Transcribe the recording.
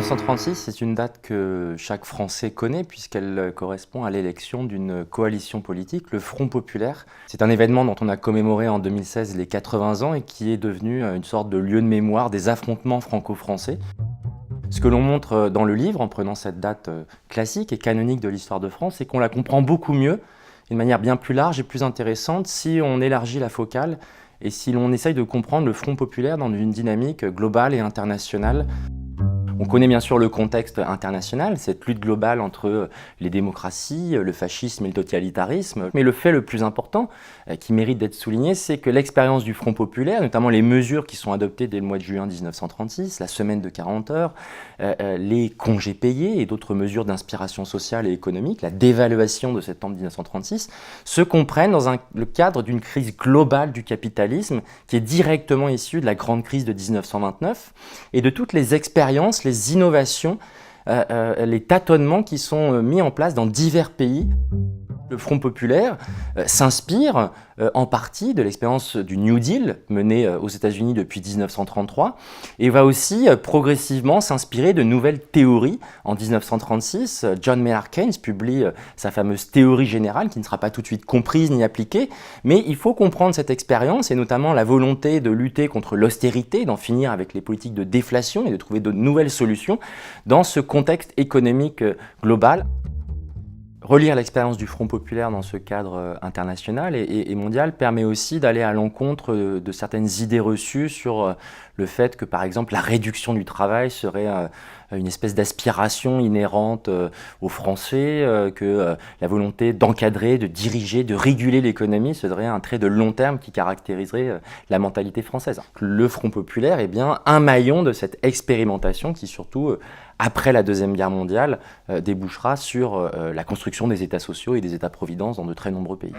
1936, c'est une date que chaque Français connaît puisqu'elle correspond à l'élection d'une coalition politique, le Front populaire. C'est un événement dont on a commémoré en 2016 les 80 ans et qui est devenu une sorte de lieu de mémoire des affrontements franco-français. Ce que l'on montre dans le livre, en prenant cette date classique et canonique de l'histoire de France, c'est qu'on la comprend beaucoup mieux, d'une manière bien plus large et plus intéressante, si on élargit la focale et si l'on essaye de comprendre le Front populaire dans une dynamique globale et internationale. On connaît bien sûr le contexte international, cette lutte globale entre les démocraties, le fascisme et le totalitarisme. Mais le fait le plus important, qui mérite d'être souligné, c'est que l'expérience du Front populaire, notamment les mesures qui sont adoptées dès le mois de juin 1936, la semaine de 40 heures, les congés payés et d'autres mesures d'inspiration sociale et économique, la dévaluation de septembre 1936, se comprennent dans le cadre d'une crise globale du capitalisme qui est directement issue de la grande crise de 1929 et de toutes les expériences, les innovations, les tâtonnements qui sont mis en place dans divers pays. Le Front populaire s'inspire en partie de l'expérience du New Deal menée aux États-Unis depuis 1933 et va aussi progressivement s'inspirer de nouvelles théories. En 1936, John Maynard Keynes publie sa fameuse théorie générale qui ne sera pas tout de suite comprise ni appliquée, mais il faut comprendre cette expérience et notamment la volonté de lutter contre l'austérité, d'en finir avec les politiques de déflation et de trouver de nouvelles solutions dans ce contexte économique global. Relire l'expérience du Front populaire dans ce cadre international et mondial permet aussi d'aller à l'encontre de certaines idées reçues sur le fait que, par exemple, la réduction du travail serait une espèce d'aspiration inhérente aux Français, que la volonté d'encadrer, de diriger, de réguler l'économie serait un trait de long terme qui caractériserait la mentalité française. Le Front populaire est bien un maillon de cette expérimentation qui, surtout après la Deuxième Guerre mondiale, débouchera sur la construction des États sociaux et des États-providence dans de très nombreux pays.